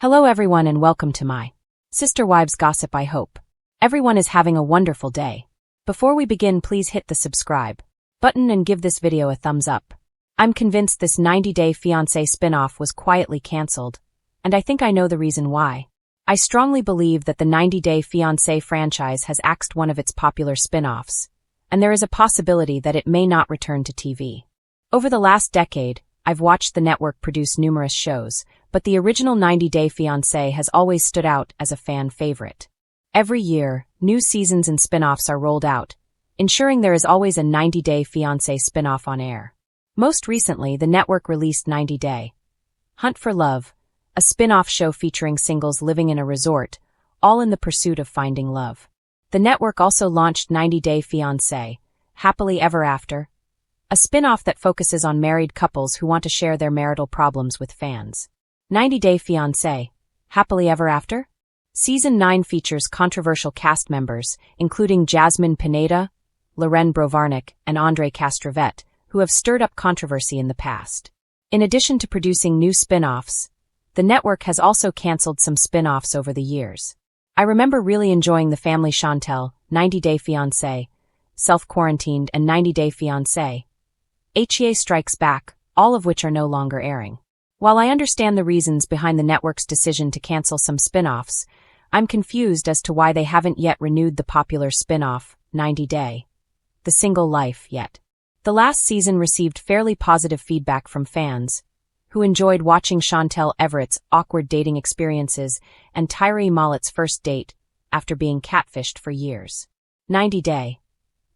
Hello everyone and welcome to my Sister Wives Gossip. I hope everyone is having a wonderful day. Before we begin, please hit the subscribe button and give this video a thumbs up. I'm convinced this 90-Day Fiancé spin-off was quietly cancelled, and I think I know the reason why. I strongly believe that the 90-Day Fiancé franchise has axed one of its popular spin-offs, and there is a possibility that it may not return to TV. Over the last decade, I've watched the network produce numerous shows, but the original 90-Day Fiancé has always stood out as a fan favorite. Every year, new seasons and spin-offs are rolled out, ensuring there is always a 90-Day Fiancé spin-off on air. Most recently, the network released 90-Day Hunt for Love, a spin-off show featuring singles living in a resort, all in the pursuit of finding love. The network also launched 90-Day Fiancé, Happily Ever After, a spin-off that focuses on married couples who want to share their marital problems with fans. 90-Day Fiancé, Happily Ever After? Season 9 features controversial cast members, including Jasmine Pineda, Loren Brovarnik, and Andre Castrovet, who have stirred up controversy in the past. In addition to producing new spin-offs, the network has also cancelled some spin-offs over the years. I remember really enjoying the family Chantel, 90-Day Fiancé, Self-Quarantined, and 90-Day Fiancé, HEA Strikes Back, all of which are no longer airing. While I understand the reasons behind the network's decision to cancel some spin-offs, I'm confused as to why they haven't yet renewed the popular spin-off, 90-Day The Single Life, yet. The last season received fairly positive feedback from fans, who enjoyed watching Chantel Everett's awkward dating experiences and Tyree Mollett's first date after being catfished for years. 90-Day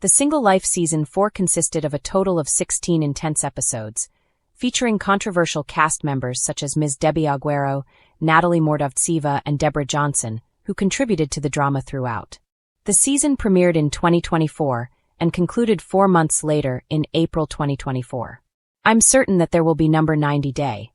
The Single Life Season 4 consisted of a total of 16 intense episodes, featuring controversial cast members such as Ms. Debbie Aguero, Natalie Mordovtseva, and Deborah Johnson, who contributed to the drama throughout. The season premiered in 2024 and concluded 4 months later in April 2024. I'm certain that there will be number 90-Day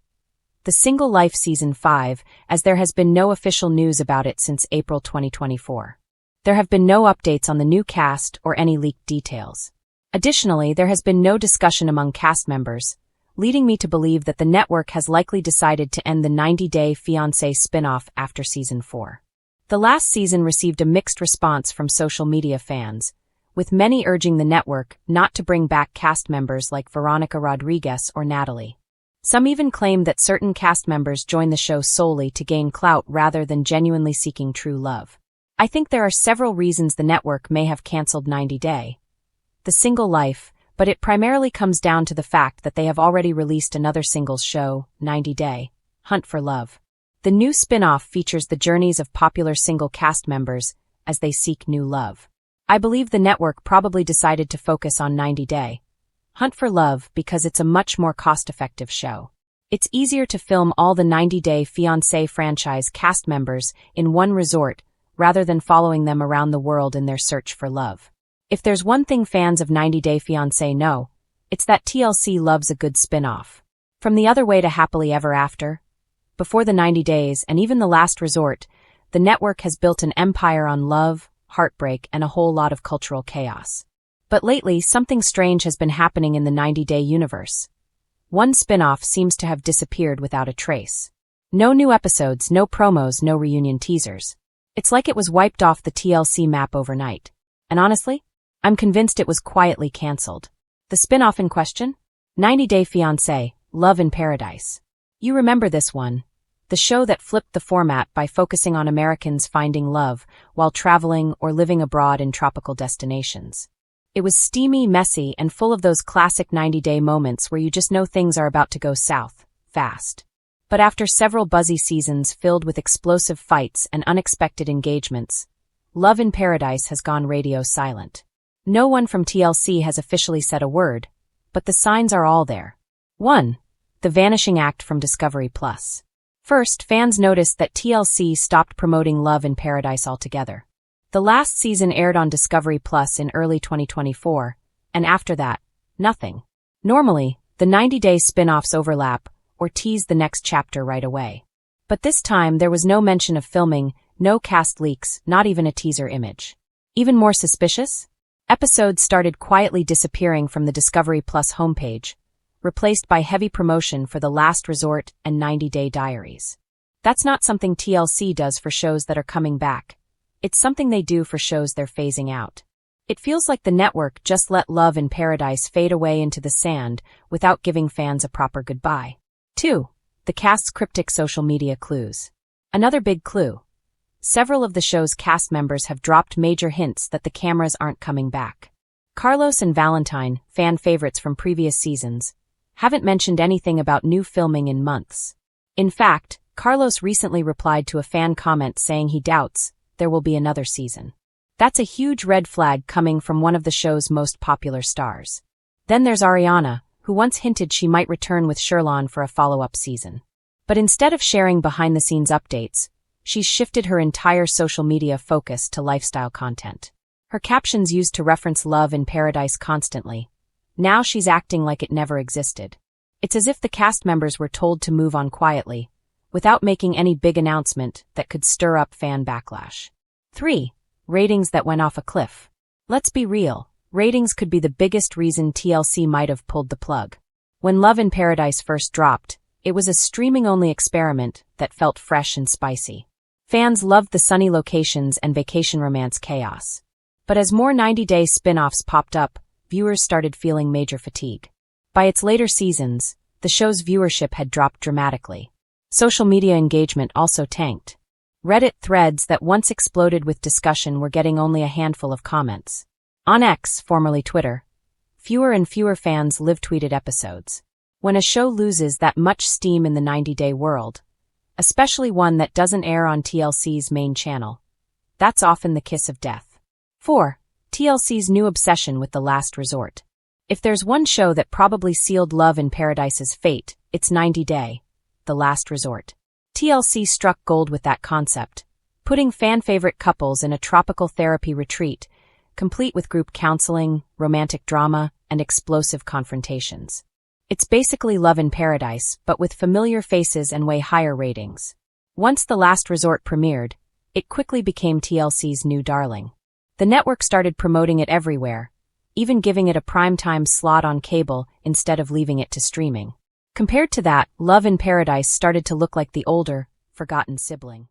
The Single Life Season 5, as there has been no official news about it since April 2024. There have been no updates on the new cast or any leaked details. Additionally, there has been no discussion among cast members, leading me to believe that the network has likely decided to end the 90-Day Fiancé spin-off after Season 4. The last season received a mixed response from social media fans, with many urging the network not to bring back cast members like Veronica Rodriguez or Natalie. Some even claimed that certain cast members joined the show solely to gain clout rather than genuinely seeking true love. I think there are several reasons the network may have cancelled 90-Day The Single Life, but it primarily comes down to the fact that they have already released another singles show, 90-Day Hunt for Love. The new spin-off features the journeys of popular single cast members as they seek new love. I believe the network probably decided to focus on 90-Day Hunt for Love because it's a much more cost-effective show. It's easier to film all the 90-Day Fiancé franchise cast members in one resort rather than following them around the world in their search for love. If there's one thing fans of 90-Day Fiancé know, it's that TLC loves a good spin-off. From The Other Way to Happily Ever After, Before the 90 Days, and even The Last Resort, the network has built an empire on love, heartbreak, and a whole lot of cultural chaos. But lately, something strange has been happening in the 90-Day universe. One spin-off seems to have disappeared without a trace. No new episodes, no promos, no reunion teasers. It's like it was wiped off the TLC map overnight. And honestly, I'm convinced it was quietly cancelled. The spin-off in question? 90-Day Fiancé, Love in Paradise. You remember this one. The show that flipped the format by focusing on Americans finding love while traveling or living abroad in tropical destinations. It was steamy, messy, and full of those classic 90-day moments where you just know things are about to go south, fast. But after several buzzy seasons filled with explosive fights and unexpected engagements, Love in Paradise has gone radio silent. No one from TLC has officially said a word, but the signs are all there. 1. The vanishing act from Discovery+. First, fans noticed that TLC stopped promoting Love in Paradise altogether. The last season aired on Discovery+ in early 2024, and after that, nothing. Normally, the 90-day spin-offs overlap or tease the next chapter right away. But this time there was no mention of filming, no cast leaks, not even a teaser image. Even more suspicious? Episodes started quietly disappearing from the Discovery Plus homepage, replaced by heavy promotion for The Last Resort and 90-Day Diaries. That's not something TLC does for shows that are coming back. It's something they do for shows they're phasing out. It feels like the network just let Love in Paradise fade away into the sand without giving fans a proper goodbye. 2. The cast's cryptic social media clues. Another big clue. Several of the show's cast members have dropped major hints that the cameras aren't coming back. Carlos and Valentine, fan favorites from previous seasons, haven't mentioned anything about new filming in months. In fact, Carlos recently replied to a fan comment saying he doubts there will be another season. That's a huge red flag coming from one of the show's most popular stars. Then there's Ariana, who once hinted she might return with Sherlon for a follow-up season. But instead of sharing behind-the-scenes updates, she's shifted her entire social media focus to lifestyle content. Her captions used to reference Love in Paradise constantly. Now she's acting like it never existed. It's as if the cast members were told to move on quietly, without making any big announcement that could stir up fan backlash. 3. Ratings that went off a cliff. Let's be real, ratings could be the biggest reason TLC might have pulled the plug. When Love in Paradise first dropped, it was a streaming-only experiment that felt fresh and spicy. Fans loved the sunny locations and vacation romance chaos. But as more 90-day spin-offs popped up, viewers started feeling major fatigue. By its later seasons, the show's viewership had dropped dramatically. Social media engagement also tanked. Reddit threads that once exploded with discussion were getting only a handful of comments. On X, formerly Twitter, fewer and fewer fans live-tweeted episodes. When a show loses that much steam in the 90-day world, especially one that doesn't air on TLC's main channel, that's often the kiss of death. 4. TLC's new obsession with The Last Resort. If there's one show that probably sealed Love in Paradise's fate, it's 90 Day, The Last Resort. TLC struck gold with that concept, putting fan-favorite couples in a tropical therapy retreat, complete with group counseling, romantic drama, and explosive confrontations. It's basically Love in Paradise, but with familiar faces and way higher ratings. Once The Last Resort premiered, it quickly became TLC's new darling. The network started promoting it everywhere, even giving it a primetime slot on cable instead of leaving it to streaming. Compared to that, Love in Paradise started to look like the older, forgotten sibling.